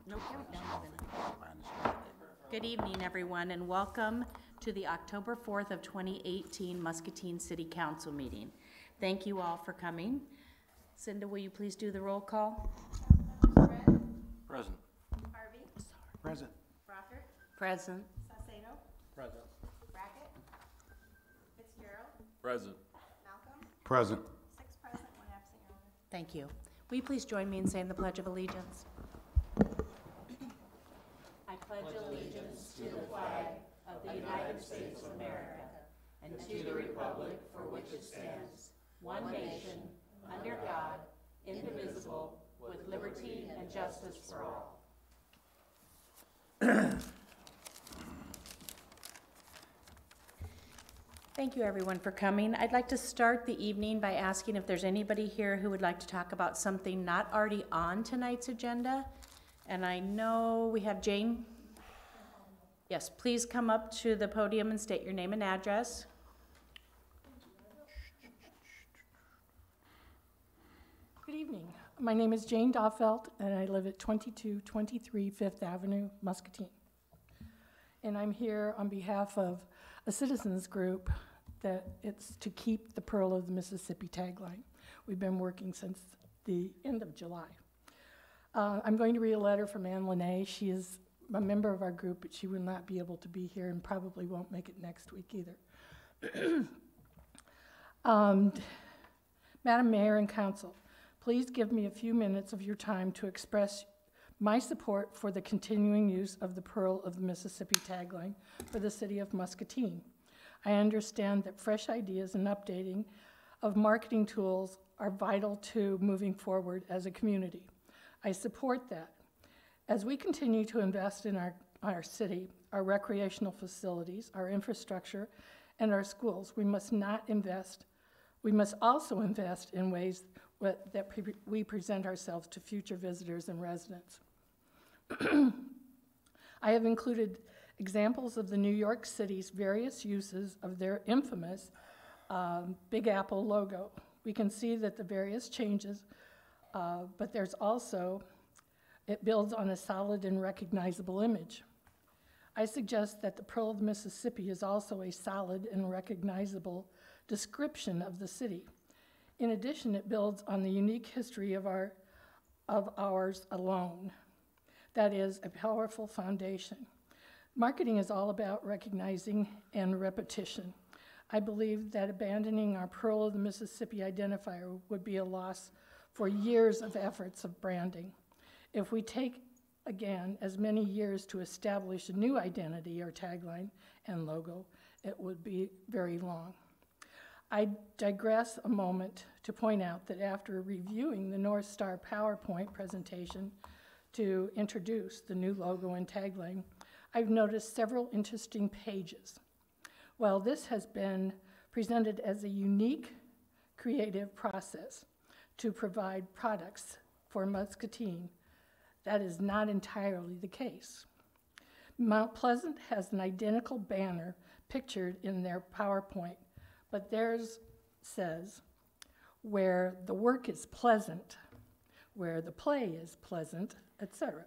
Nope, Good evening, everyone, and welcome to the October 4th of 2018 Muscatine City Council meeting. Thank you all for coming. Cinda, will you please do the roll call? Present. Harvey. Present. Brockert. Present. Saucedo. Present. Brackett. Fitzgerald. Present. Malcolm. Present. 6 present, 1 absent, Your Honor. Thank you. Will you please join me in saying the Pledge of Allegiance? I pledge allegiance to the flag of the United States of America and to the republic for which it stands, one nation, under God, indivisible, with liberty and justice for all. Thank you, everyone, for coming. I'd like to start the evening by asking if there's anybody here who would like to talk about something not already on tonight's agenda. And I know we have Jane. Yes, please come up to the podium and state your name and address. Good evening. My name is Jane Doffelt, and I live at 2223 Fifth Avenue, Muscatine. And I'm here on behalf of a citizens group that it's to keep the Pearl of the Mississippi tagline. We've been working since the end of July. I'm going to read a letter from Ann Lene. She is a member of our group, but she will not be able to be here and probably won't make it next week either. Madam Mayor and Council, please give me a few minutes of your time to express my support for the continuing use of the Pearl of the Mississippi tagline for the city of Muscatine. I understand that fresh ideas and updating of marketing tools are vital to moving forward as a community. I support that. As we continue to invest in our city, our recreational facilities, our infrastructure, and our schools, we must also invest in ways that we present ourselves to future visitors and residents. I have included examples of the New York City's various uses of their infamous Big Apple logo. We can see that the various changes, but there's also, it builds on a solid and recognizable image. I suggest that the Pearl of the Mississippi is also a solid and recognizable description of the city. In addition, it builds on the unique history of ours alone. That is a powerful foundation. Marketing is all about recognizing and repetition. I believe that abandoning our Pearl of the Mississippi identifier would be a loss for years of efforts of branding. If we take, again, as many years to establish a new identity or tagline and logo, it would be very long. I digress a moment to point out that after reviewing the North Star PowerPoint presentation to introduce the new logo and tagline, I've noticed several interesting pages. While this has been presented as a unique creative process to provide products for Muscatine, that is not entirely the case. Mount Pleasant has an identical banner pictured in their PowerPoint, but theirs says, where the work is pleasant, where the play is pleasant, etc.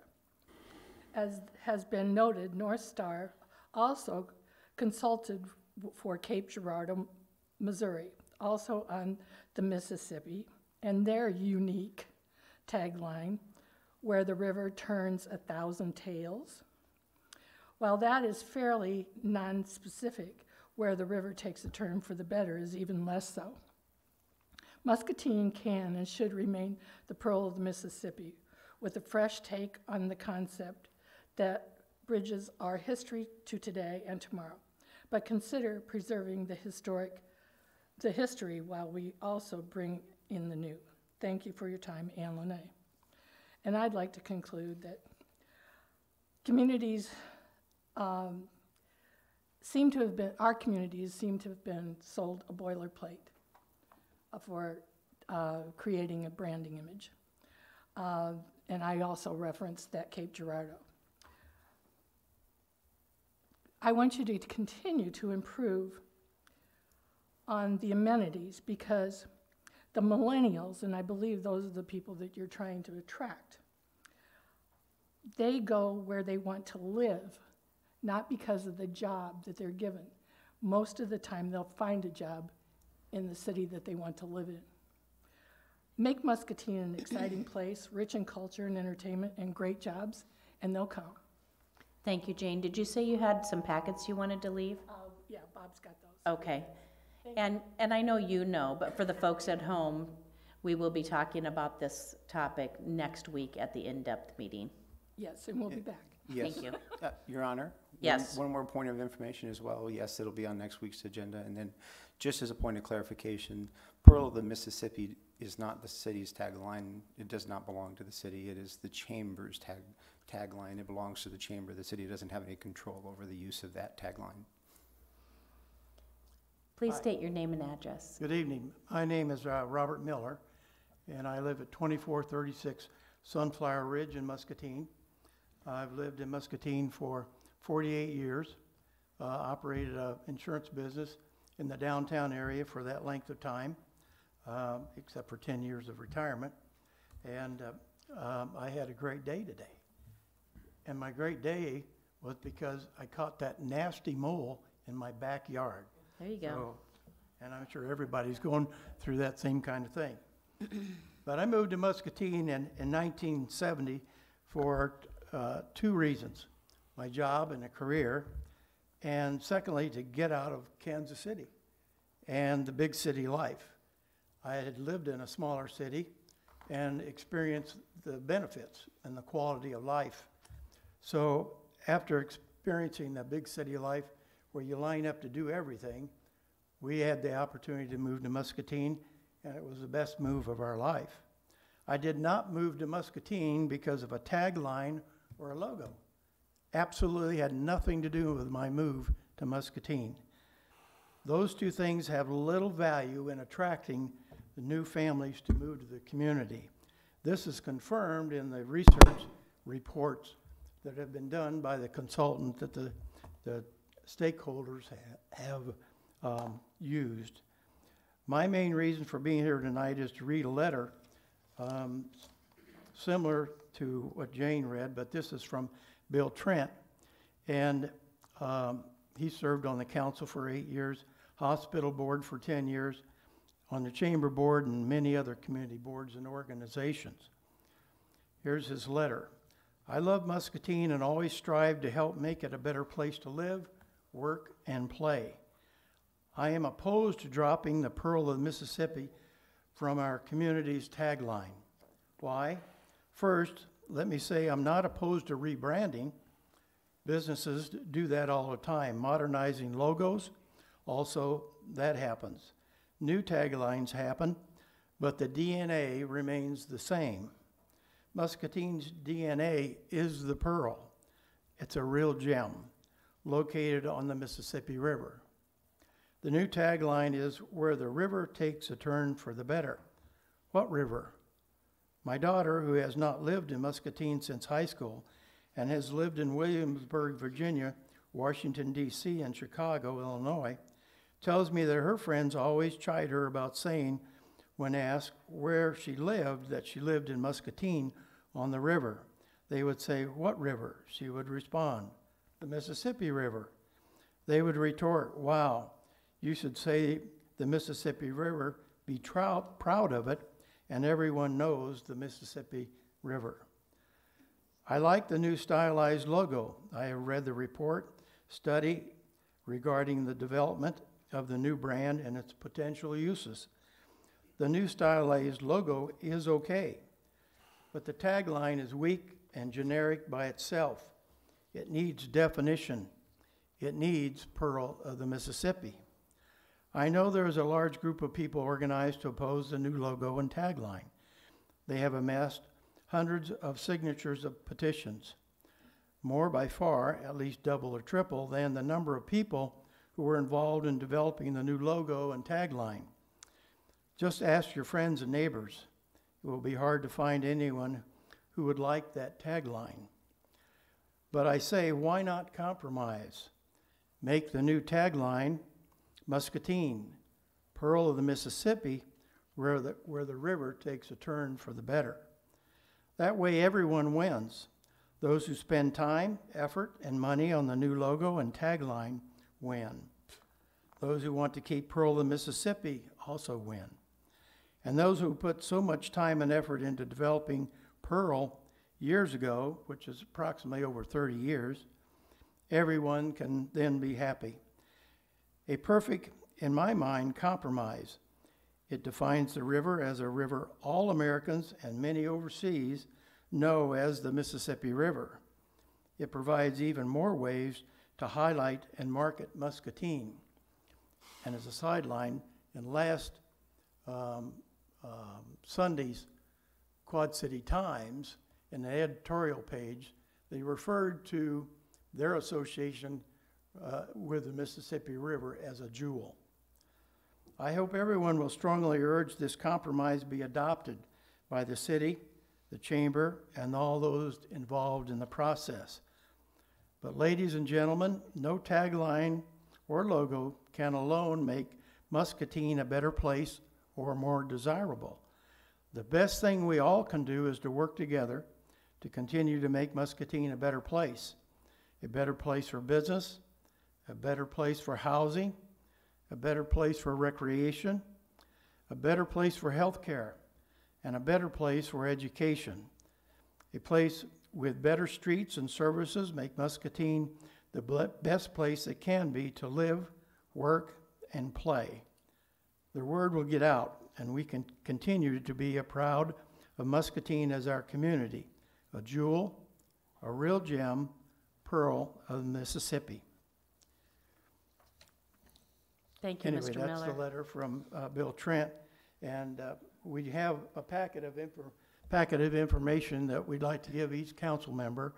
As has been noted, North Star also consulted for Cape Girardeau, Missouri, also on the Mississippi, and their unique tagline, where the river turns 1,000 tales. While that is fairly non-specific, where the river takes a turn for the better is even less so. Muscatine can and should remain the Pearl of the Mississippi, with a fresh take on the concept that bridges our history to today and tomorrow, but consider preserving the history while we also bring in the new. Thank you for your time, Ann Lene. And I'd like to conclude that communities our communities seem to have been sold a boilerplate for creating a branding image. And I also referenced that Cape Girardeau. I want you to continue to improve on the amenities, because the millennials, and I believe those are the people that you're trying to attract, They go where they want to live, not because of the job that they're given. Most of the time, they'll find a job in the city that they want to live in. Make Muscatine an exciting place, rich in culture and entertainment and great jobs, and they'll come. Thank you, Jane. Did you say you had some packets you wanted to leave? Yeah, Bob's got those. Okay. And I know you know, but for the folks at home, we will be talking about this topic next week at the in-depth meeting. Yes, and we'll be back. Yes. Thank you. Your Honor? Yes. One more point of information as well. Yes, it'll be on next week's agenda. And then, just as a point of clarification, Pearl of the Mississippi is not the city's tagline. It does not belong to the city. It is the Chamber's tagline. It belongs to the Chamber. The city doesn't have any control over the use of that tagline. Please state your name and address. Good evening. My name is Robert Miller, and I live at 2436 Sunflower Ridge in Muscatine. I've lived in Muscatine for 48 years, operated an insurance business in the downtown area for that length of time, except for 10 years of retirement. And I had a great day today. And my great day was because I caught that nasty mole in my backyard. There you go. So, and I'm sure everybody's going through that same kind of thing. But I moved to Muscatine in 1970 for two reasons: my job and a career, and secondly, to get out of Kansas City and the big city life. I had lived in a smaller city and experienced the benefits and the quality of life. So after experiencing the big city life where you line up to do everything, we had the opportunity to move to Muscatine, and it was the best move of our life. I did not move to Muscatine because of a tagline or a logo. Absolutely had nothing to do with my move to Muscatine. Those two things have little value in attracting the new families to move to the community. This is confirmed in the research reports that have been done by the consultant that the stakeholders have used. My main reason for being here tonight is to read a letter similar to what Jane read, but this is from Bill Trent. And he served on the council for 8 years, hospital board for 10 years, on the chamber board and many other community boards and organizations. Here's his letter. I love Muscatine and always strive to help make it a better place to live, work, and play. I am opposed to dropping the Pearl of the Mississippi from our community's tagline. Why? First, let me say I'm not opposed to rebranding. Businesses do that all the time, modernizing logos. Also, that happens. New taglines happen, but the DNA remains the same. Muscatine's DNA is the Pearl. It's a real gem, located on the Mississippi River. The new tagline is, where the river takes a turn for the better. What river? My daughter, who has not lived in Muscatine since high school and has lived in Williamsburg, Virginia, Washington, D.C., and Chicago, Illinois, tells me that her friends always chide her about saying, when asked where she lived, that she lived in Muscatine on the river. They would say, what river? She would respond, the Mississippi River. They would retort, wow, you should say the Mississippi River, be proud of it, and everyone knows the Mississippi River. I like the new stylized logo. I have read the report, study regarding the development of the new brand and its potential uses. The new stylized logo is okay, but the tagline is weak and generic by itself. It needs definition. It needs Pearl of the Mississippi. I know there is a large group of people organized to oppose the new logo and tagline. They have amassed hundreds of signatures of petitions, more by far, at least double or triple, than the number of people who were involved in developing the new logo and tagline. Just ask your friends and neighbors. It will be hard to find anyone who would like that tagline. But I say, why not compromise? Make the new tagline Muscatine, Pearl of the Mississippi, where the river takes a turn for the better. That way everyone wins. Those who spend time, effort, and money on the new logo and tagline win. Those who want to keep Pearl of Mississippi also win. And those who put so much time and effort into developing Pearl years ago, which is approximately over 30 years, everyone can then be happy. A perfect, in my mind, compromise. It defines the river as a river all Americans and many overseas know as the Mississippi River. It provides even more ways to highlight and market Muscatine. And as a sideline, in last Sunday's Quad City Times, in the editorial page, they referred to their association with the Mississippi River as a jewel. I hope everyone will strongly urge this compromise be adopted by the city, the chamber, and all those involved in the process. But ladies and gentlemen, no tagline or logo can alone make Muscatine a better place or more desirable. The best thing we all can do is to work together to continue to make Muscatine a better place for business, a better place for housing, a better place for recreation, a better place for health care, and a better place for education. A place with better streets and services make Muscatine the best place it can be to live, work, and play. The word will get out, and we can continue to be proud of Muscatine as our community, a jewel, a real gem, Pearl of Mississippi. Thank you, Anyway, Mr. Miller. that's the letter from Bill Trent, and we have a packet of information that we'd like to give each council member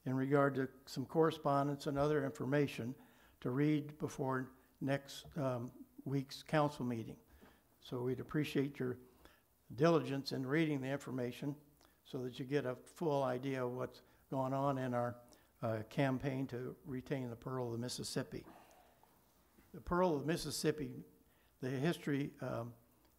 in regard to some correspondence and other information to read before next week's council meeting. So we'd appreciate your diligence in reading the information so that you get a full idea of what's going on in our campaign to retain the Pearl of the Mississippi. The Pearl of the Mississippi, the History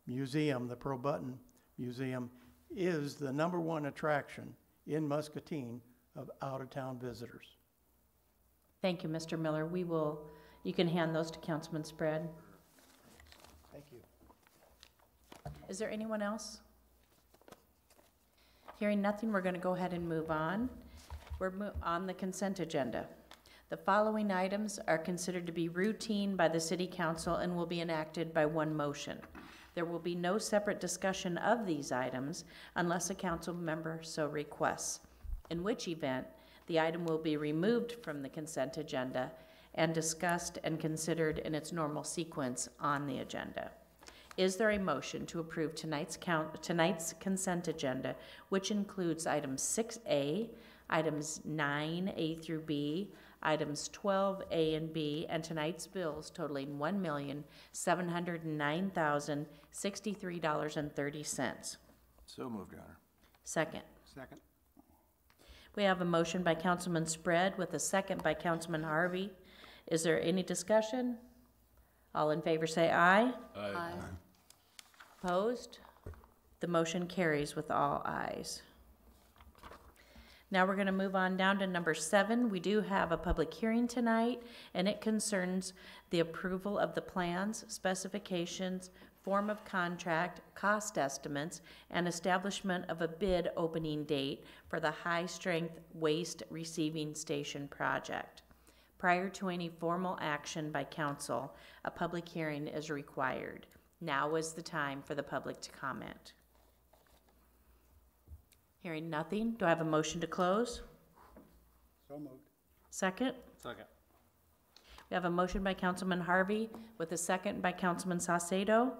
Museum, the Pearl Button Museum, is the #1 attraction in Muscatine of out-of-town visitors. Thank you, Mr. Miller. You can hand those to Councilman Spread. Thank you. Is there anyone else? Hearing nothing, we're going to go ahead and move on. We're on the consent agenda. The following items are considered to be routine by the City Council and will be enacted by one motion. There will be no separate discussion of these items unless a council member so requests, in which event the item will be removed from the consent agenda and discussed and considered in its normal sequence on the agenda. Is there a motion to approve tonight's consent agenda, which includes items 6A, items 9A through B, items 12A and B, and tonight's bills totaling $1,709,063.30? So moved, Your Honor. Second. Second. We have a motion by Councilman Spread with a second by Councilman Harvey. Is there any discussion? All in favor say aye. Aye. Opposed? The motion carries with all ayes. Now we're going to move on down to number 7. We do have a public hearing tonight, and it concerns the approval of the plans, specifications, form of contract, cost estimates, and establishment of a bid opening date for the high-strength waste receiving station project. Prior to any formal action by council, a public hearing is required. Now is the time for the public to comment. Hearing nothing, do I have a motion to close? So moved. Second? Second. We have a motion by Councilman Harvey with a second by Councilman Saucedo.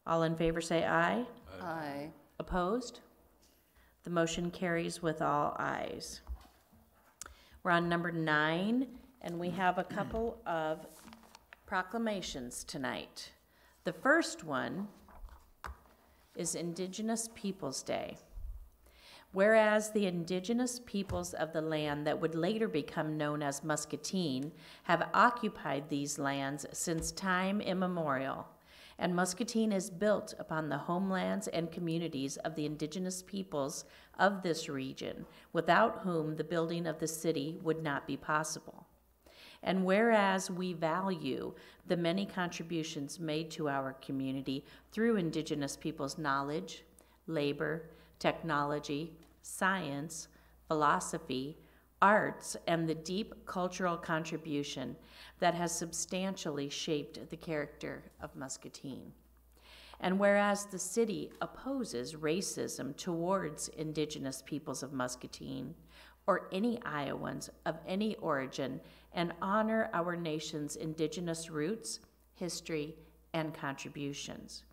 All in favor say aye. Aye. Opposed? The motion carries with all ayes. We're on number 9, and we have a couple of proclamations tonight. The first one is Indigenous Peoples Day. Whereas the indigenous peoples of the land that would later become known as Muscatine have occupied these lands since time immemorial, And Muscatine is built upon the homelands and communities of the indigenous peoples of this region, without whom the building of the city would not be possible. And whereas we value the many contributions made to our community through indigenous peoples' knowledge, labor, technology, science, philosophy, arts, and the deep cultural contribution that has substantially shaped the character of Muscatine. And whereas the city opposes racism towards indigenous peoples of Muscatine or any Iowans of any origin, and honor our nation's indigenous roots, history, and contributions.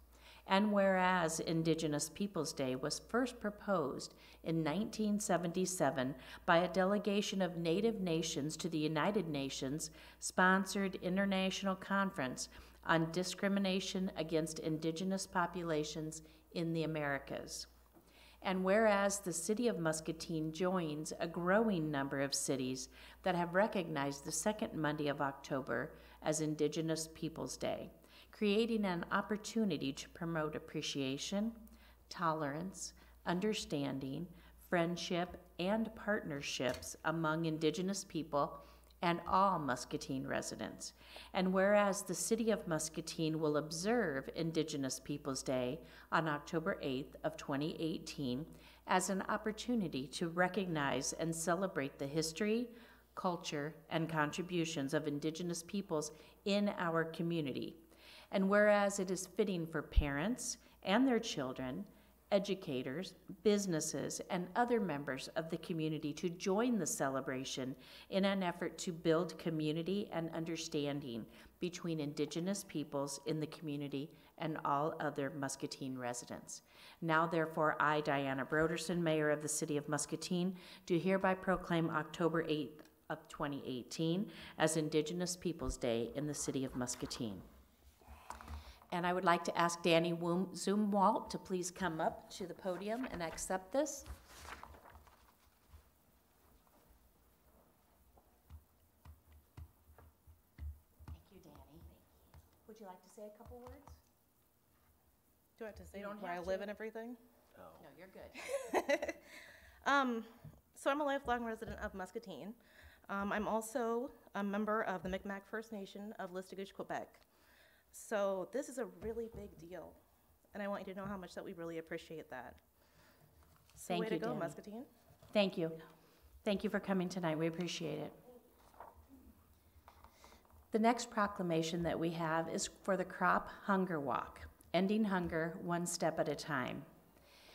And whereas Indigenous Peoples Day was first proposed in 1977 by a delegation of Native nations to the United Nations sponsored International Conference on Discrimination Against Indigenous Populations in the Americas. And whereas the city of Muscatine joins a growing number of cities that have recognized the second Monday of October as Indigenous Peoples Day, creating an opportunity to promote appreciation, tolerance, understanding, friendship, and partnerships among Indigenous people and all Muscatine residents. And whereas the city of Muscatine will observe Indigenous Peoples Day on October 8th of 2018 as an opportunity to recognize and celebrate the history, culture, and contributions of Indigenous peoples in our community. And whereas it is fitting for parents and their children, educators, businesses, and other members of the community to join the celebration in an effort to build community and understanding between Indigenous peoples in the community and all other Muscatine residents. Now, therefore, I, Diana Broderson, Mayor of the City of Muscatine, do hereby proclaim October 8th of 2018 as Indigenous Peoples Day in the City of Muscatine. And I would like to ask Danny Zumwalt to please come up to the podium and accept this. Thank you, Danny. Would you like to say a couple words? Do I have to say You don't where I have live to. and everything? No, you're good. So I'm a lifelong resident of Muscatine. I'm also a member of the Mi'kmaq First Nation of Listigouche, Quebec. So this is a really big deal, and I want you to know how much that we really appreciate that. So Thank way you, to go, Danny. Muscatine. Thank you. Thank you for coming tonight. We appreciate it. The next proclamation that we have is for the Crop Hunger Walk, ending hunger one step at a time.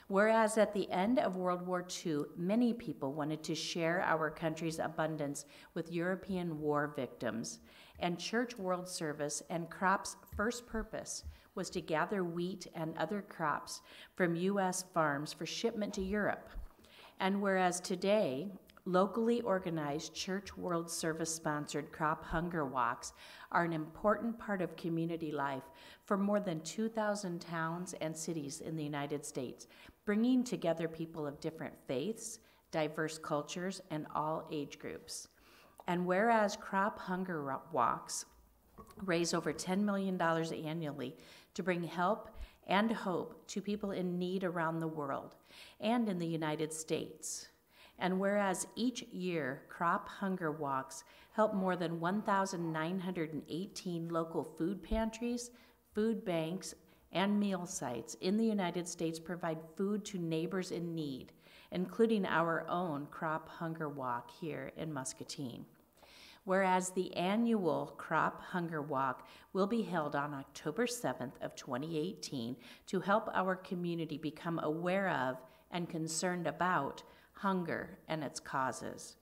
Whereas at the end of World War II, many people wanted to share our country's abundance with European war victims, and Church World Service and CROP's first purpose was to gather wheat and other crops from U.S. farms for shipment to Europe. And whereas today, locally organized Church World Service-sponsored crop hunger walks are an important part of community life for more than 2,000 towns and cities in the United States, bringing together people of different faiths, diverse cultures, and all age groups. And whereas crop hunger walks raise over $10 million annually to bring help and hope to people in need around the world and in the United States. And whereas each year, crop hunger walks help more than 1,918 local food pantries, food banks, and meal sites in the United States provide food to neighbors in need, including our own crop hunger walk here in Muscatine. Whereas the annual Crop Hunger Walk will be held on October 7th of 2018 to help our community become aware of and concerned about hunger and its causes.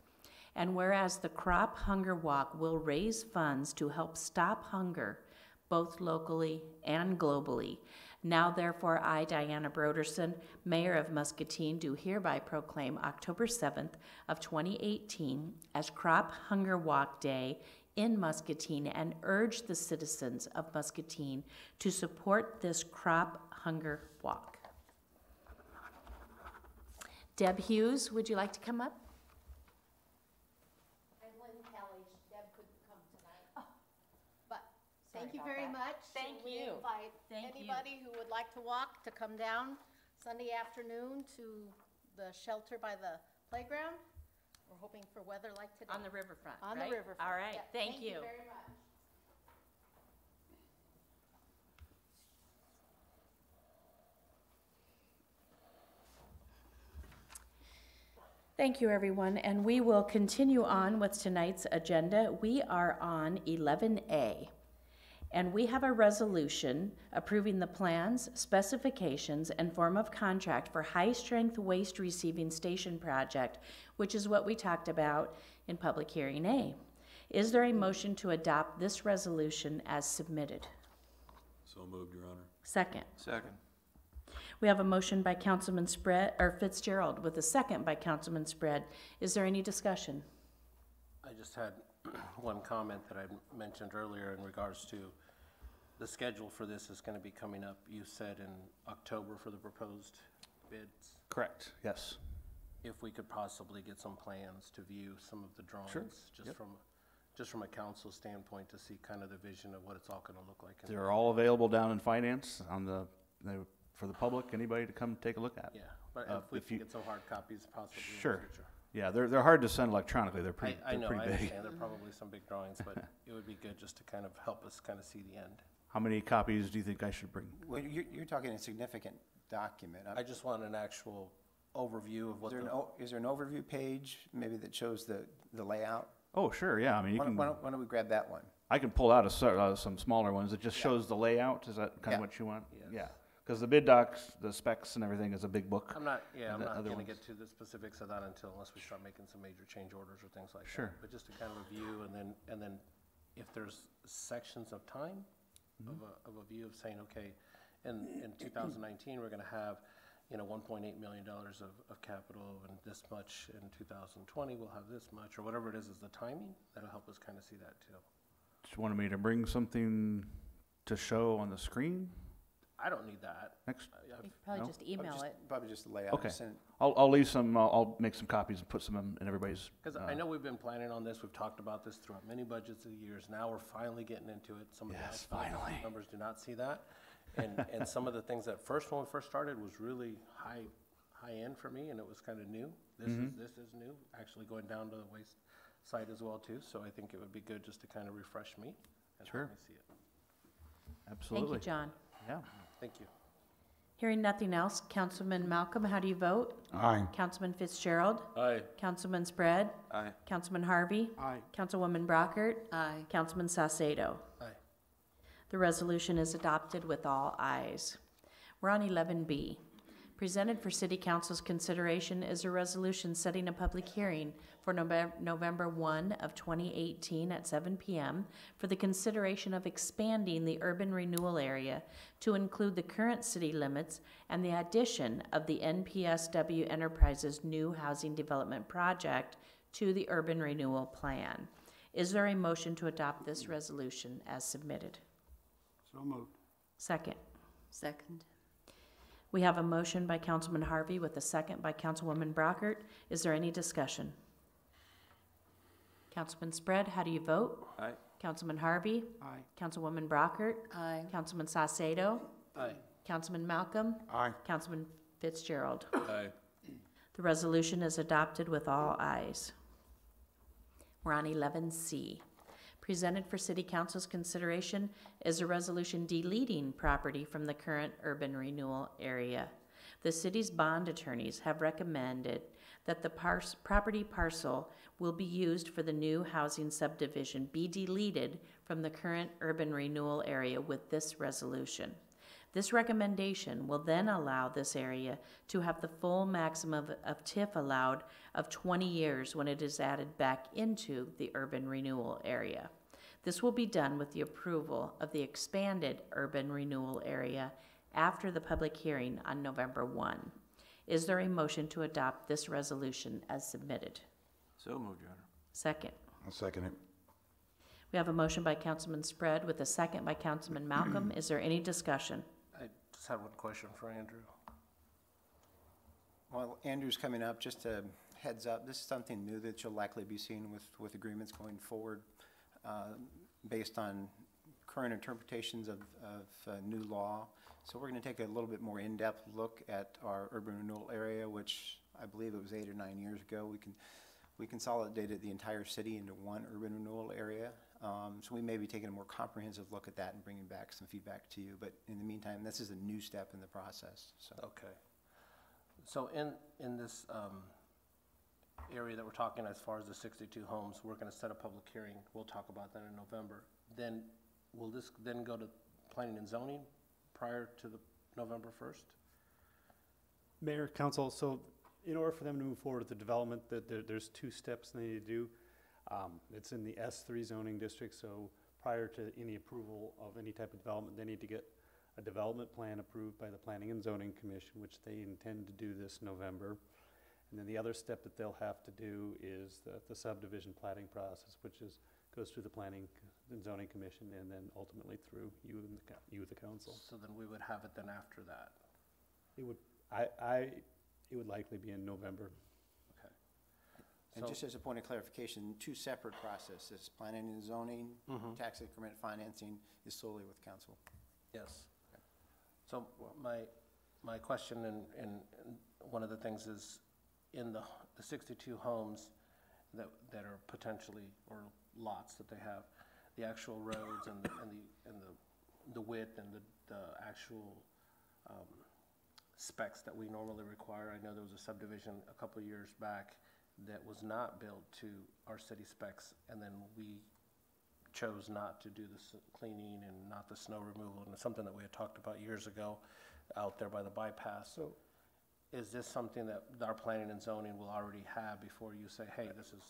And whereas the Crop Hunger Walk will raise funds to help stop hunger, both locally and globally, now therefore I, Diana Broderson, Mayor of Muscatine, do hereby proclaim October 7th of 2018 as Crop Hunger Walk Day in Muscatine and urge the citizens of Muscatine to support this Crop Hunger Walk. Deb Hughes, would you like to come up? I'm Lynn Kelly. Deb couldn't come tonight. But Thank you very much. Thank We you. invite Thank you. anybody who would like to walk to come down Sunday afternoon to the shelter by the playground. We're hoping for weather like today. On the riverfront, On the right? riverfront. All right, Yep. thank you. very much. Thank you, everyone, and we will continue on with tonight's agenda. We are on 11A, and we have a resolution approving the plans, specifications, and form of contract for high-strength waste receiving station project, which is what we talked about in public hearing A. Is there a motion to adopt this resolution as submitted? So moved, Your Honor. Second. Second. We have a motion by Councilman Fitzgerald with a second by Councilman Spread. Is there any discussion? I just had one comment that I mentioned earlier in regards to the schedule for this is gonna be coming up, you said in October for the proposed bids. Correct, yes. If we could possibly get some plans to view some of the drawings, Yep. just from a council standpoint to see kind of the vision of what it's all gonna look like. They're all available down in finance on for the public, anybody to come take a look at. Yeah, but Uh, if we if can you- get some hard copies possibly in Sure. the future. Yeah, they're hard to send electronically, they're I pretty know, I big. understand, there are probably some big drawings, but it would be good just to kind of help us kind of see the end. How many copies do you think I should bring? Well, you're talking a significant document. I just want an actual overview of Is what there the. is there an overview page maybe that shows the layout? Oh, sure, yeah, I mean, you Why can, don't we grab that one? I can pull out some smaller ones that just shows the layout, is that kind Yeah. of what you want? Yes. Yeah, because the bid docs, the specs and everything is a big book. I'm not and the other gonna ones. get to the specifics of that unless we start making some major change orders or things like that. Sure. But just to kind of review and then if there's sections of time Mm-hmm. of a view of saying, okay, in 2019, we're gonna have, $1.8 million of capital and this much in 2020, we'll have this much, or whatever it is the timing, that'll help us kind of see that too. Just wanted me to bring something to show on the screen I don't need that. next? You could probably No? just email it. Probably just the layout. Okay. Send- I'll leave some, I'll make some copies and put some in everybody's. Because I know we've been planning on this, we've talked about this throughout many budgets of years, now we're finally getting into it. Some of the Yes, outside finally. numbers do not see that. And some of the things that when we first started was really high end for me, and it was kind of new. This is new, actually going down to the waste side as well too, so I think it would be good just to kind of refresh me and Sure. help me see it. Absolutely. Thank you, John. Yeah. Thank you. Hearing nothing else, Councilman Malcolm, how do you vote? Aye. Councilman Fitzgerald? Aye. Councilman Spread? Aye. Councilman Harvey? Aye. Councilwoman Brockert? Aye. Councilman Saucedo? Aye. The resolution is adopted with all ayes. We're on 11B. Presented for City Council's consideration is a resolution setting a public hearing for November 1 of 2018 at 7 p.m. for the consideration of expanding the urban renewal area to include the current city limits and the addition of the NPSW Enterprises new housing development project to the urban renewal plan. Is there a motion to adopt this resolution as submitted? So moved. Second. Second. We have a motion by Councilman Harvey with a second by Councilwoman Brockert. Is there any discussion? Councilman Spread, how do you vote? Aye. Councilman Harvey? Aye. Councilwoman Brockert? Aye. Councilman Saucedo? Aye. Councilman Malcolm? Aye. Councilman Fitzgerald? Aye. The resolution is adopted with all ayes. We're on 11C. Presented for City Council's consideration is a resolution deleting property from the current urban renewal area. The city's bond attorneys have recommended that the property parcel will be used for the new housing subdivision be deleted from the current urban renewal area with this resolution. This recommendation will then allow this area to have the full maximum of TIF allowed of 20 years when it is added back into the urban renewal area. This will be done with the approval of the expanded urban renewal area after the public hearing on November 1. Is there a motion to adopt this resolution as submitted? So moved, Your Honor. Second. I'll second it. We have a motion by Councilman Spread with a second by Councilman Malcolm. Is there any discussion? I just had one question for Andrew. Well, Andrew's coming up, just a heads up, this is something new that you'll likely be seeing with agreements going forward, based on current interpretations of new law. So we're going to take a little bit more in-depth look at our urban renewal area, which I believe it was 8 or 9 years ago. We consolidated the entire city into one urban renewal area. So we may be taking a more comprehensive look at that and bringing back some feedback to you. But in the meantime, this is a new step in the process. So Okay. So in this area that we're talking, as far as the 62 homes, we're gonna set a public hearing. We'll talk about that in November. Then, will this then go to planning and zoning prior to the November 1st? Mayor, council, so in order for them to move forward with the development, there's 2 steps they need to do. It's in the S3 zoning district, so prior to any approval of any type of development, they need to get a development plan approved by the Planning and Zoning Commission, which they intend to do this November. And then the other step that they'll have to do is the subdivision plating process, which goes through the Planning and Zoning Commission and then ultimately through you and the council. So then we would have it then after that. It would likely be in November. Okay. And just as a point of clarification, 2 separate processes, planning and zoning, tax increment financing is solely with council. Yes. So my question and one of the things is, in the 62 homes that are potentially, or lots that they have, the actual roads and the width and the actual specs that we normally require. I know there was a subdivision a couple of years back that was not built to our city specs, and then we chose not to do the cleaning and not the snow removal, and it's something that we had talked about years ago out there by the bypass. So is this something that our planning and zoning will already have before you say, hey, this is?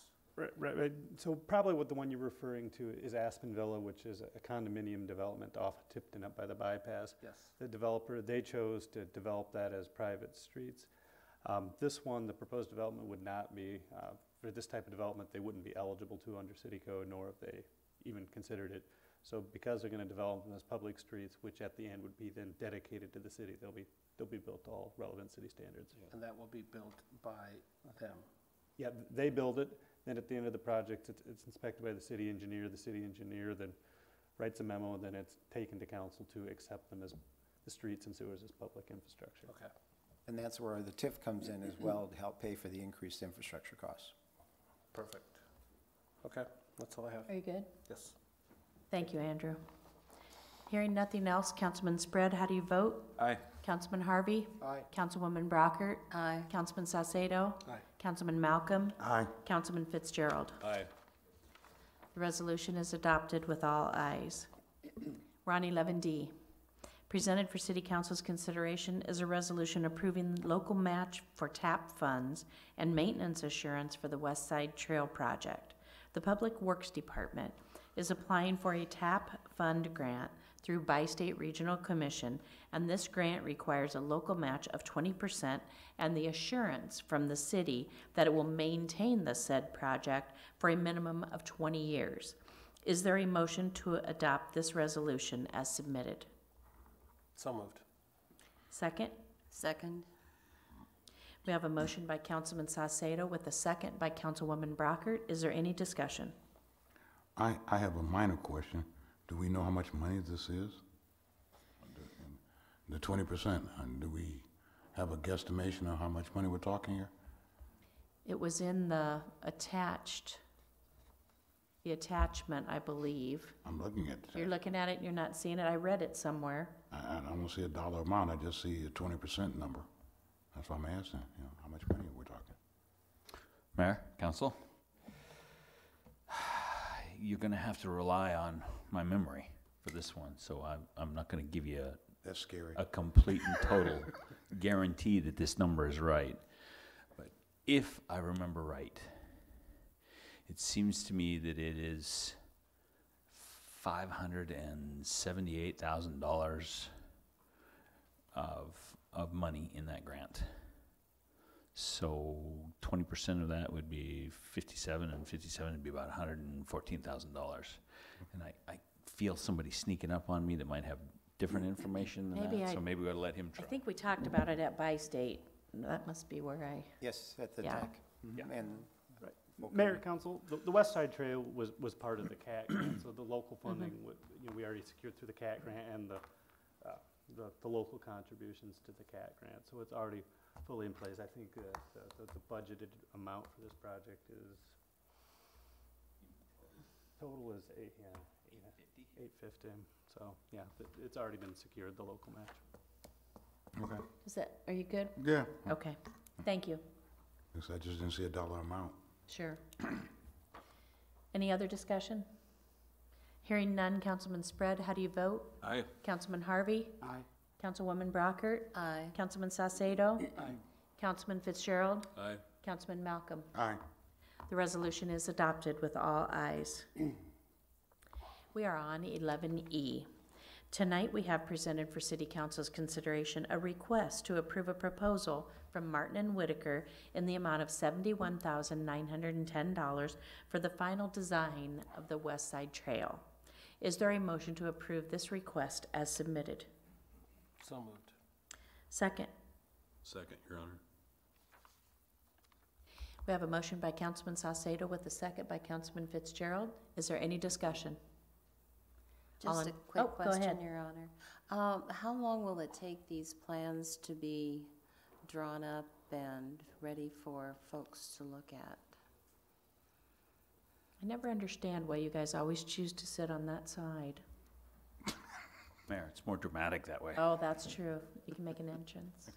Right. So probably what the one you're referring to is Aspen Villa, which is a condominium development off Tipton up by the bypass. Yes. The developer, they chose to develop that as private streets. This one, the proposed development would not be, for this type of development, they wouldn't be eligible to under city code, nor have they even considered it. So because they're going to develop them as public streets, which at the end would be then dedicated to the city, they'll be built to all relevant city standards. And that will be built by them? Yeah, they build it, then at the end of the project, it's inspected by the city engineer. The city engineer then writes a memo, and then it's taken to council to accept them as the streets and sewers as public infrastructure. Okay. And that's where the TIF comes in as well to help pay for the increased infrastructure costs. Perfect. Okay, that's all I have. Are you good? Yes. Thank you, Andrew. Hearing nothing else, Councilman Spread, how do you vote? Aye. Councilman Harvey? Aye. Councilwoman Brockert? Aye. Councilman Salcedo? Aye. Councilman Malcolm? Aye. Councilman Fitzgerald? Aye. The resolution is adopted with all ayes. We're on 11D. Presented for City Council's consideration is a resolution approving local match for TAP funds and maintenance assurance for the West Side Trail Project. The Public Works Department is applying for a TAP fund grant through Bi-State Regional Commission, and this grant requires a local match of 20% and the assurance from the city that it will maintain the said project for a minimum of 20 years. Is there a motion to adopt this resolution as submitted? So moved. Second? Second. We have a motion by Councilman Salcedo with a second by Councilwoman Brockert. Is there any discussion? I have a minor question. Do we know how much money this is? The 20%, and do we have a guesstimation of how much money we're talking here? It was in the attachment, I believe. I'm looking at You're that. looking at it and you're not seeing it. I read it somewhere. I don't see a dollar amount, I just see a 20% number. That's why I'm asking, how much money are we talking? Mayor, council, you're gonna have to rely on my memory for this one, so I'm not gonna give you That's scary. a complete and total guarantee that this number is right. But if I remember right, it seems to me that it is $578,000 of money in that grant. So 20% of that would be 57, and 57 would be about $114,000. And I feel somebody sneaking up on me that might have different information than that, so maybe we ought to let him I try. think we talked about it at Bi-State. That must be where I, Yes, at the Yeah. TAC. Yeah. And Mayor, Council, the West Side Trail was part of the CAT grant, so the local funding, we already secured through the CAT grant and the local contributions to the CAT grant, so it's already fully in place. I think the budgeted amount for this project is, total is $850, so, yeah, it's already been secured, the local match. Okay. Is that, are you good? Yeah. Okay, thank you. Guess I just didn't see a dollar amount. Sure. Any other discussion? Hearing none, Councilman Spread, how do you vote? Aye. Councilman Harvey? Aye. Councilwoman Brockert? Aye. Councilman Saucedo? Aye. Councilman Fitzgerald? Aye. Councilman Malcolm? Aye. The resolution is adopted with all ayes. We are on 11E. Tonight, we have presented for City Council's consideration a request to approve a proposal from Martin and Whitaker in the amount of $71,910 for the final design of the West Side Trail. Is there a motion to approve this request as submitted? So moved. Second. Second, Your Honor. We have a motion by Councilman Saucedo with a second by Councilman Fitzgerald. Is there any discussion? All Just in- a quick oh, go ahead. question, Your Honor. How long will it take these plans to be drawn up and ready for folks to look at? I never understand why you guys always choose to sit on that side. Mayor, it's more dramatic that way. Oh, that's true. You can make an entrance.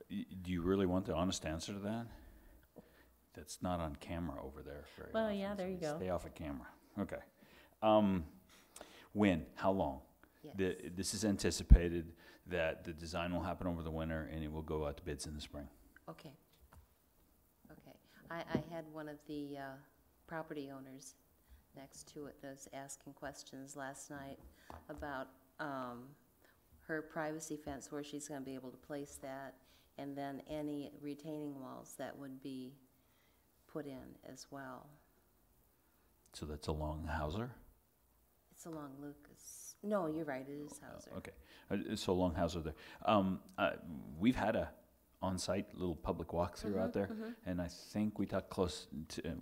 Do you really want the honest answer to that? That's not on camera over there very Well, often, yeah, there so you go. Stay off of camera. Okay. When? How long? Yes. This is anticipated that the design will happen over the winter and it will go out to bids in the spring. Okay. Okay. I had one of the property owners next to it that was asking questions last night about her privacy fence, where she's going to be able to place that, and then any retaining walls that would be put in as well. So that's along Hauser? It's along Lucas. No, you're right, it is Hauser. Okay. So along Hauser there. We've had a on-site little public walkthrough out there, and I think we talked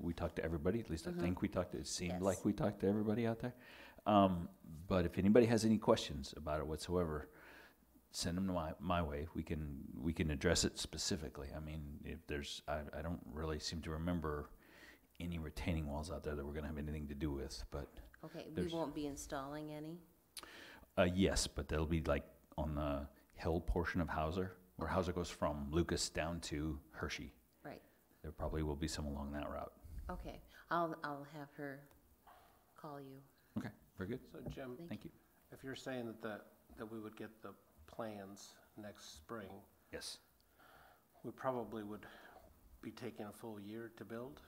we talked to everybody, at least I think we talked, it seemed Yes. like we talked to everybody out there. But if anybody has any questions about it whatsoever, send them my way. We can address it specifically. I mean, if there's, I don't really seem to remember any retaining walls out there that we're gonna have anything to do with, but. Okay, we There's- won't be installing any? Yes, but they'll be like on the hill portion of Hauser, where Hauser goes from Lucas down to Hershey. Right. There probably will be some along that route. Okay, I'll have her call you. Okay, very good. So Jim, Thank you. if you're saying that we would get the plans next spring, Yes. we probably would be taking a full year to build.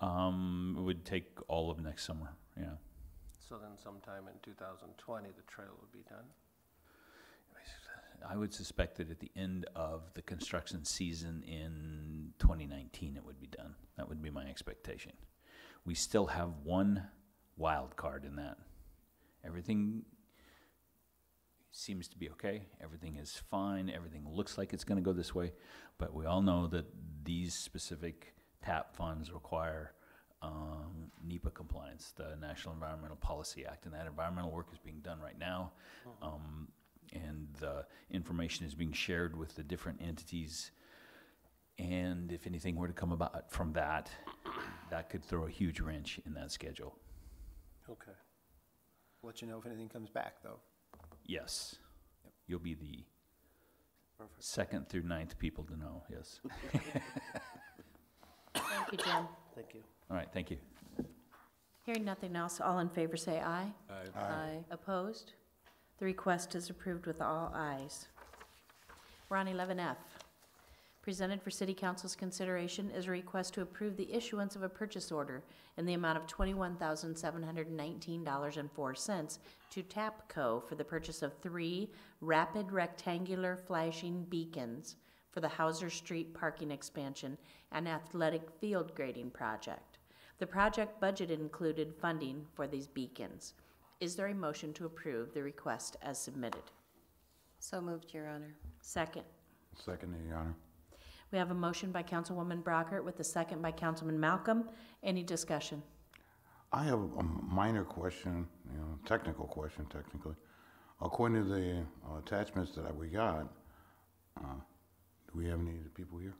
It would take all of next summer, yeah. So then sometime in 2020, the trail would be done. I would suspect that at the end of the construction season in 2019, it would be done. That would be my expectation. We still have one wild card in that. Everything seems to be okay. Everything is fine. Everything looks like it's going to go this way. But we all know that these specific TAP funds require NEPA compliance, the National Environmental Policy Act, and that environmental work is being done right now. And the information is being shared with the different entities. And if anything were to come about from that, that could throw a huge wrench in that schedule. Okay. Let you know if anything comes back, though. Yes. You'll be the Perfect. 2nd through 9th people to know, yes. Thank you, Jim. Thank you. All right, thank you. Hearing nothing else, all in favor say aye. Aye. Aye. Opposed? The request is approved with all ayes. We're on 11F. Presented for City Council's consideration is a request to approve the issuance of a purchase order in the amount of $21,719.04 to TAPCO for the purchase of 3 rapid rectangular flashing beacons for the Hauser Street parking expansion and athletic field grading project. The project budget included funding for these beacons. Is there a motion to approve the request as submitted? So moved, Your Honor. Second. Second, Your Honor. We have a motion by Councilwoman Brockert with a second by Councilman Malcolm. Any discussion? I have a minor question, technical question, technically. According to the attachments that we got, do we have any people here?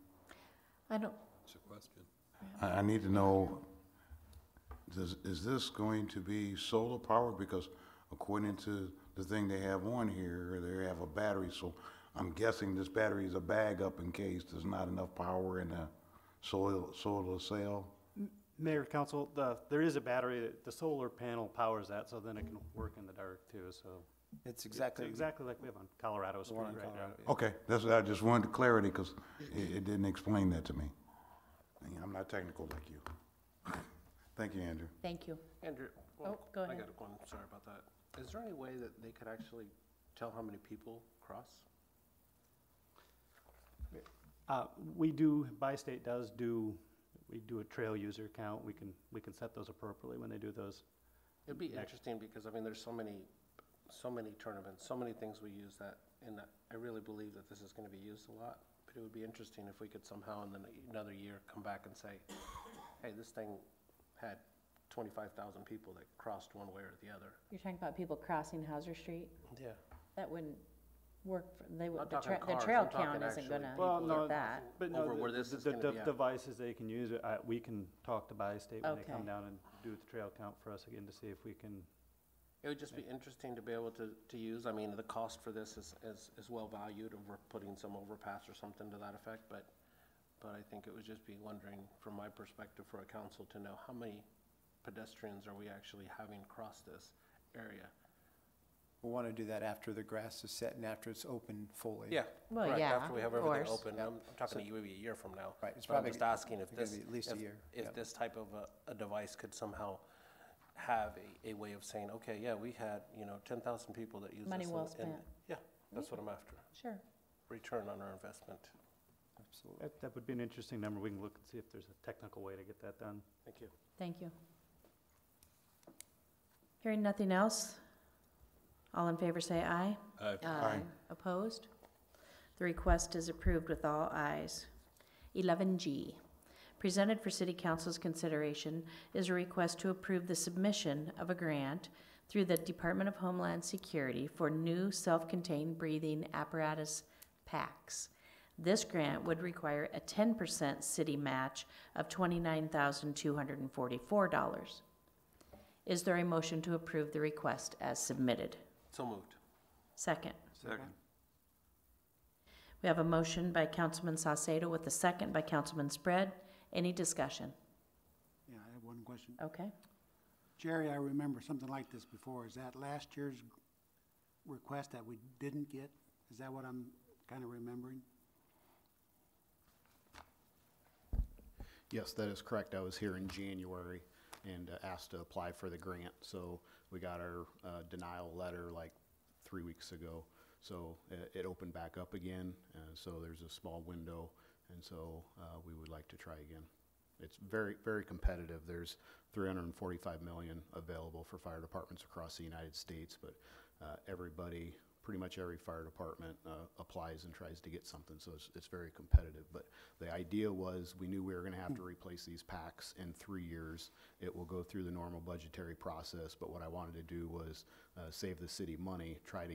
I don't, That's a question. I need to know, is this going to be solar powered? Because according to the thing they have on here, they have a battery, so I'm guessing this battery is a bag up in case there's not enough power in a solar cell. Mayor, council, there is a battery, the solar panel powers that, so then it can work in the dark too, so. It's exactly. Exactly like we have on Colorado Street one on right now. Colorado, yeah. Okay, that's, I just wanted clarity, because it didn't explain that to me. I'm not technical like you. Thank you, Andrew. thank you. Andrew, Oh, go I ahead. got one, sorry about that. Is there any way that they could actually tell how many people cross? We do, Bi-State does do, we do a trail user count. We can set those appropriately when they do those. It'd be interesting because, I mean, there's so many tournaments, so many things we use that, and I really believe that this is gonna be used a lot. But it would be interesting if we could somehow in another year come back and say, hey, this thing had 25,000 people that crossed one way or the other. You're talking about people crossing Hauser Street? Yeah. That wouldn't work, they would, Not the talking cars, trail I'm talking count isn't actually gonna Well, people no, get that. But no, Over where this is the gonna be at. devices they can use, we can talk to Bi-State when they come Okay. down and do the trail count for us again to see if we can. It would just be interesting to be able to use, I mean, the cost for this is well valued, and we're putting some overpass or something to that effect, but I think it would just be wondering, from my perspective, for a council to know how many pedestrians are we actually having cross this area? We'll want to do that after the grass is set and after it's open fully. Yeah, Well, correct, yeah, after we have of everything course. open, I'm talking to you maybe a year from now. Right, it's But I'm probably just asking if gonna this, be at least a year, if yeah. this type of a device could somehow have a way of saying, okay, yeah, we had, 10,000 people that use this. Money well and- spent. Yeah, that's what I'm after, Sure. return on our investment. Absolutely. That would be an interesting number. We can look and see if there's a technical way to get that done. Thank you. Thank you. Hearing nothing else, all in favor say aye. Aye. Opposed? The request is approved with all ayes. 11G, presented for City Council's consideration is a request to approve the submission of a grant through the Department of Homeland Security for new self-contained breathing apparatus PACs. This grant would require a 10% city match of $29,244. Is there a motion to approve the request as submitted? So moved. Second. Second. We have a motion by Councilman Saucedo with a second by Councilman Spread. Any discussion? Yeah, I have one question. Okay. Jerry, I remember something like this before. Is that last year's request that we didn't get? Is that what I'm kind of remembering? Yes, that is correct. I was here in January and asked to apply for the grant. So we got our denial letter like 3 weeks ago. So it opened back up again. So there's a small window. And so we would like to try again. It's very, very competitive. There's $345 million available for fire departments across the United States, but everybody, pretty much every fire department applies and tries to get something, so it's very competitive. But the idea was we knew we were going to have to replace these packs in 3 years. It will go through the normal budgetary process, but what I wanted to do was save the city money, try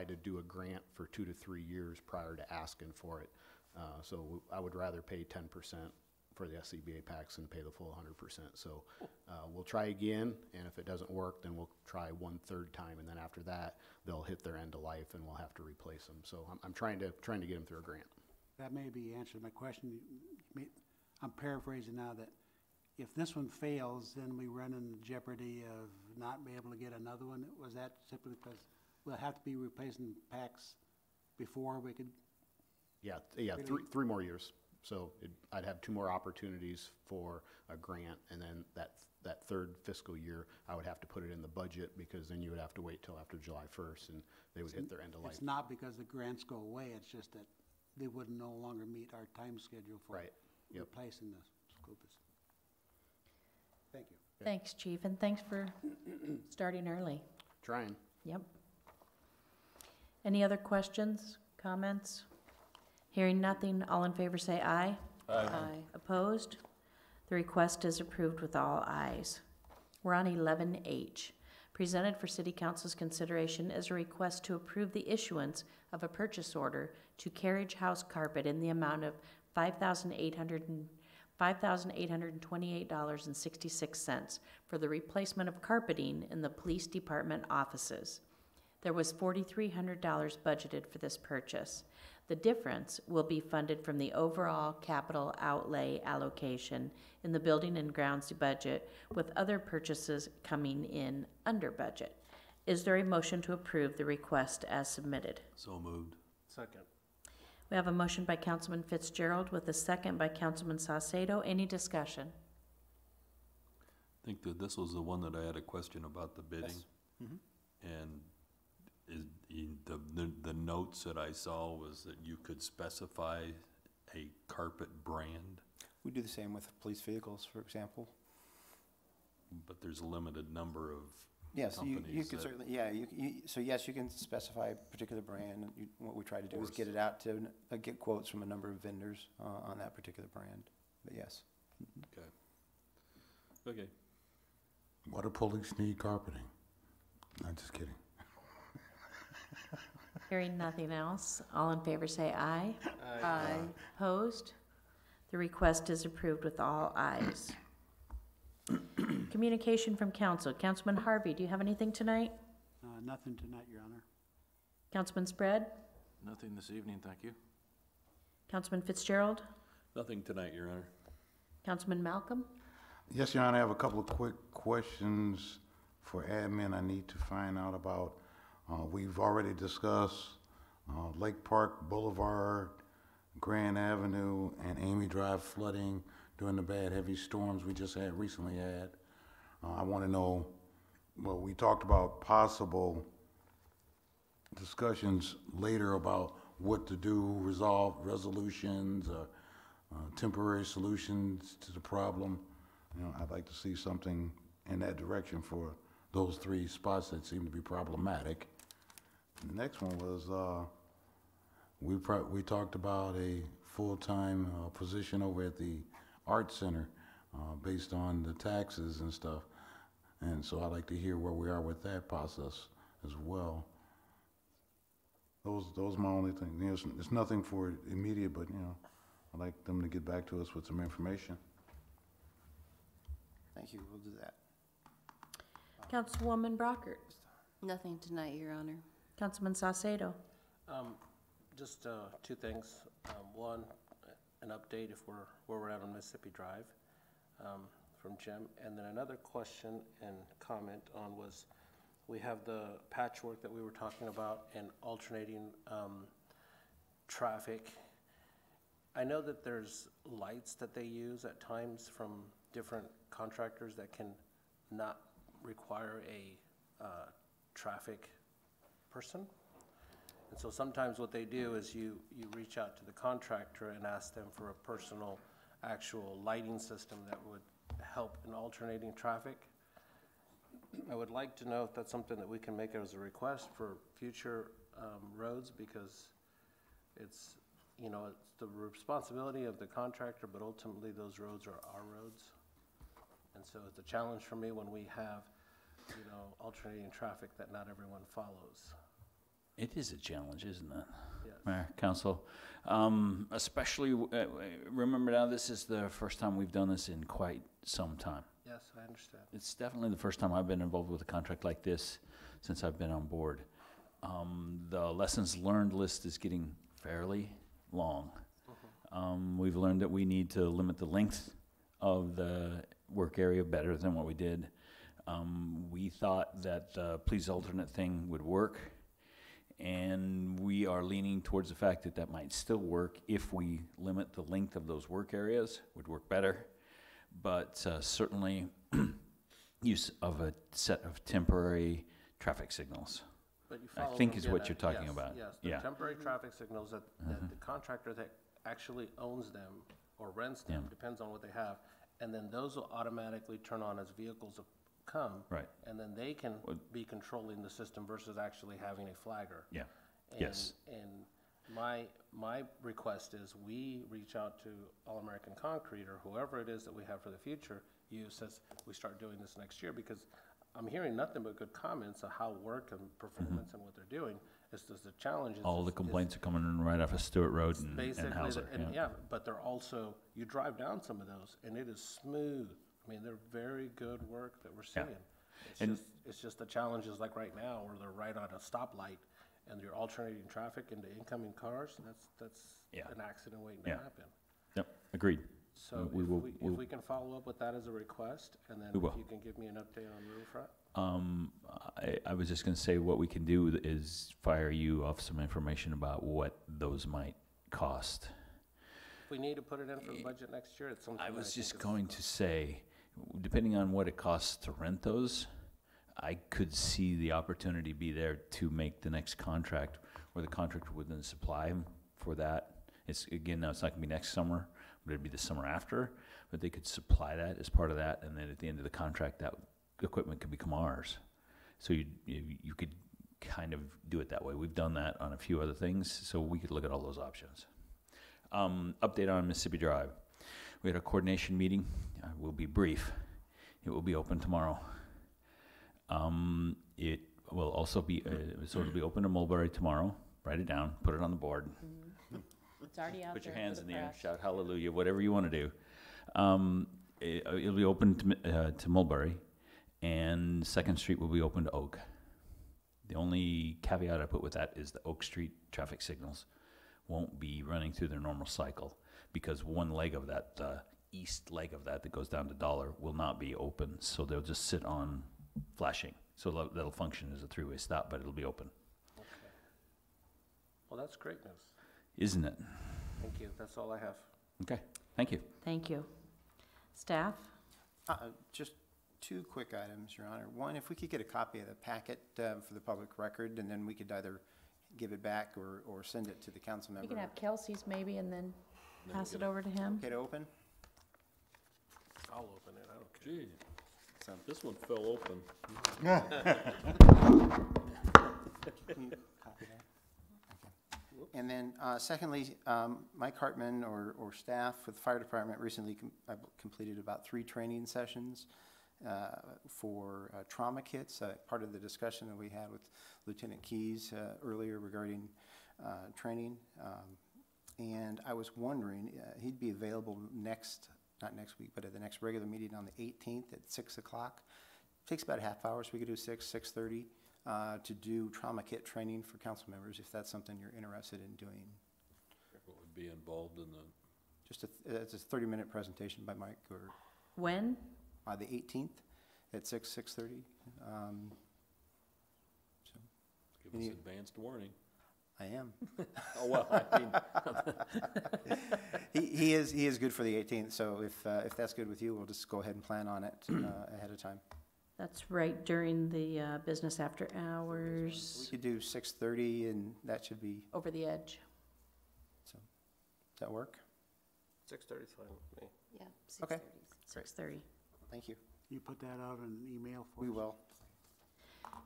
to do a grant for 2 to 3 years prior to asking for it. So I would rather pay 10% for the SCBA packs and pay the full 100%. So we'll try again, and if it doesn't work, then we'll try 1/3 time, and then after that, they'll hit their end of life, and we'll have to replace them. So I'm trying to get them through a grant. That may be answered my question. I'm paraphrasing now that if this one fails, then we run in jeopardy of not being able to get another one. Was that simply because we'll have to be replacing packs before we could? Yeah, Really? three more years. So I'd have 2 more opportunities for a grant, and then that third fiscal year, I would have to put it in the budget, because then you would have to wait till after July 1st, and they would hit their end of life. It's not because the grants go away, it's just that they would no longer meet our time schedule for Right. Yep. replacing the Scopus. Thank you. Thanks, Chief, and thanks for starting early. Trying. Yep. Any other questions, comments? Hearing nothing, all in favor say aye. Aye. Opposed? The request is approved with all ayes. We're on 11H. Presented for City Council's consideration is a request to approve the issuance of a purchase order to Carriage House Carpet in the amount of $5,828.66 for the replacement of carpeting in the police department offices. There was $4,300 budgeted for this purchase. The difference will be funded from the overall capital outlay allocation in the building and grounds budget, with other purchases coming in under budget. Is there a motion to approve the request as submitted? So moved. Second. We have a motion by Councilman Fitzgerald with a second by Councilman Saucedo. Any discussion? I think that this was the one that I had a question about the bidding. Yes. Mhm. And the notes that I saw was that you could specify a carpet brand, We do the same with police vehicles, for example. but there's a limited number of Yes, you companies could that- certainly, yeah, so yes, you can specify a particular brand, and what we try to do is get it out to, get quotes from a number of vendors on that particular brand, but yes. Okay. Okay. What do police need carpeting? I'm just kidding. Hearing nothing else, all in favor say aye. Aye. Opposed? The request is approved with all ayes. Communication from council. Councilman Harvey, do you have anything tonight? Nothing tonight, Your Honor. Councilman Spread? Nothing this evening, thank you. Councilman Fitzgerald? Nothing tonight, Your Honor. Councilman Malcolm? Yes, Your Honor, I have a couple of quick questions for admin I need to find out about. We've already discussed Lake Park Boulevard, Grand Avenue, and Amy Drive flooding during the bad heavy storms we just recently had. I want to know, well, we talked about possible discussions later about what to do, resolutions, temporary solutions to the problem. I'd like to see something in that direction for those three spots that seem to be problematic. The next one was, we talked about a full-time position over at the Art Center based on the taxes and stuff. And so I'd like to hear where we are with that process as well. Those are my only things. It's nothing for immediate, but, I'd like them to get back to us with some information. Thank you, we'll do that. Councilwoman Brockert? Nothing tonight, Your Honor. Councilman Saucedo? Just two things. One, an update where we're at on Mississippi Drive from Jim. And then another question and comment on was, we have the patchwork that we were talking about and alternating traffic. I know that there's lights that they use at times from different contractors that can not require a traffic person. And so sometimes what they do is you reach out to the contractor and ask them for a personal, actual lighting system that would help in alternating traffic. I would like to know if that's something that we can make as a request for future roads, because it's, it's the responsibility of the contractor, but ultimately those roads are our roads. And so it's a challenge for me when we have, alternating traffic that not everyone follows. It is a challenge, isn't it? Yes. Mayor, Council, especially, remember now, this is the first time we've done this in quite some time. Yes, I understand. It's definitely the first time I've been involved with a contract like this since I've been on board. The lessons learned list is getting fairly long. We've learned that we need to limit the length of the work area better than what we did. We thought that the please alternate thing would work, and we are leaning towards the fact that that might still work if we limit the length of those work areas, would work better. But certainly use of a set of temporary traffic signals, But you I follow think them, is yeah, what that- you're talking yes, about. Yes, the Yeah. temporary traffic signals that the contractor that actually owns them or rents them, Yeah. depends on what they have, and then those will automatically turn on as vehicles come. Right. And then they can be controlling the system versus actually having a flagger. Yeah. And- Yes. And My request is we reach out to All American Concrete or whoever it is that we have for the future, says we start doing this next year, because I'm hearing nothing but good comments of how work and performance and what they're doing. It's just the challenge is. All the complaints are coming in right off of Stewart Road and Hauser. But they're also, you drive down some of those and it is smooth. I mean, they're very good work that we're seeing. It's just the challenges like right now where they're right on a stoplight and you're alternating traffic into incoming cars. That's an accident waiting to happen. Yep, agreed. So if we can follow up with that as a request, and then if you can give me an update on Riverfront. I was just gonna say what we can do is fire you off some information about what those might cost. If we need to put it in for the budget next year, it's something. I was just going to say, depending on what it costs to rent those, I could see the opportunity be there to make the next contract, where the contractor would then supply them for that. It's, again, now it's not gonna be next summer, but it'd be the summer after, but they could supply that as part of that, and then at the end of the contract, that equipment could become ours. So you could kind of do it that way. We've done that on a few other things, so we could look at all those options. Update on Mississippi Drive. We had a coordination meeting. We'll be brief. It will be open tomorrow. It will also be, so it'll be open to Mulberry tomorrow. Write it down, put it on the board. It's already out there. Put your hands in the air, shout hallelujah, whatever you want to do. It'll be open to Mulberry, and 2nd Street will be open to Oak. The only caveat I put with that is the Oak Street traffic signals won't be running through their normal cycle, because one leg of that, the east leg of that goes down to Dollar, will not be open, so they'll just sit on flashing. So that'll function as a three-way stop, but it'll be open. Okay. Well, that's great news. Isn't it? Thank you. That's all I have. Okay, thank you. Thank you. Staff? Just 2 quick items, Your Honor. One, if we could get a copy of the packet for the public record, and then we could either give it back or send it to the council member. You can have Kelsey's maybe and then pass it over to him. Okay to open? I'll open it. I don't care. Gee, this one fell open. And then secondly, Mike Hartman or staff with the fire department recently completed about 3 training sessions for trauma kits, part of the discussion that we had with Lieutenant Keys earlier regarding training. And I was wondering, he'd be available not next week, but at the next regular meeting on the 18th at 6 o'clock. Takes about a half hour, so we could do 6:30 to do trauma kit training for council members, if that's something you're interested in doing. What would be involved in the? Just it's a 30-minute presentation by Mike. Or when? The 18th at 6:30. So give us advanced warning. I am. Oh well, I mean, he is good for the 18th. So if that's good with you, we'll just go ahead and plan on it ahead of time. That's right during the business after hours. We could do 6:30, and that should be over the edge. So, does that work? 6:30 is fine with me. Yeah, 6:30. Okay. 6:30. Thank you. You put that out in an email for us? We will.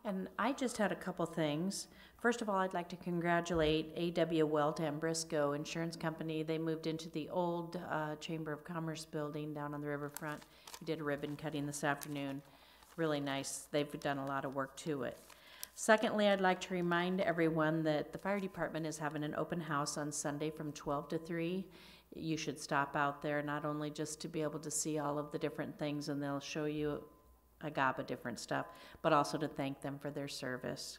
And I just had a couple things. First of all, I'd like to congratulate A.W. Welt and Briscoe Insurance Company. They moved into the old Chamber of Commerce building down on the riverfront. We did a ribbon cutting this afternoon. Really nice. They've done a lot of work to it. Secondly, I'd like to remind everyone that the fire department is having an open house on Sunday from 12 to 3. You should stop out there, not only just to be able to see all of the different things, and they'll show you a gob of different stuff, but also to thank them for their service.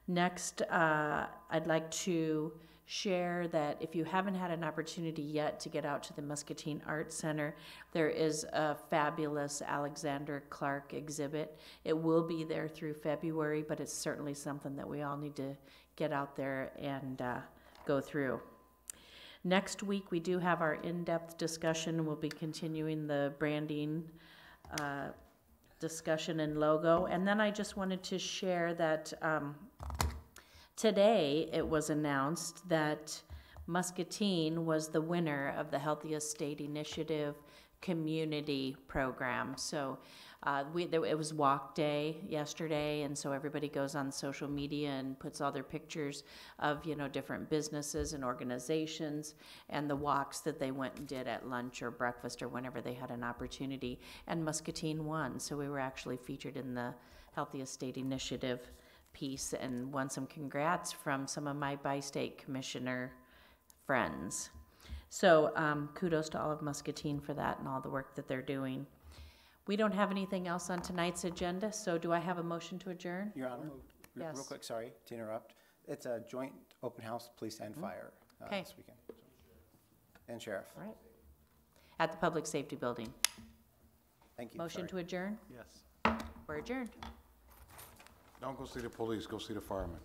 Next, I'd like to share that if you haven't had an opportunity yet to get out to the Muscatine Art Center, there is a fabulous Alexander Clark exhibit. It will be there through February, but it's certainly something that we all need to get out there and go through. Next week, we do have our in-depth discussion. We'll be continuing the branding discussion and logo. And then I just wanted to share that today it was announced that Muscatine was the winner of the Healthiest State Initiative community program. So it was walk day yesterday, and so everybody goes on social media and puts all their pictures of, you know, different businesses and organizations and the walks that they went and did at lunch or breakfast or whenever they had an opportunity. And Muscatine won, so we were actually featured in the Healthiest State Initiative piece and won some congrats from some of my bi-state commissioner friends. So kudos to all of Muscatine for that and all the work that they're doing. We don't have anything else on tonight's agenda, so do I have a motion to adjourn? Your Honor, Yes. real quick, sorry to interrupt. It's a joint open house, police and fire, Okay. this weekend. And sheriff. All right. At the Public Safety Building. Thank you. Motion sorry. to adjourn? Yes. We're adjourned. Don't go see the police, go see the firemen.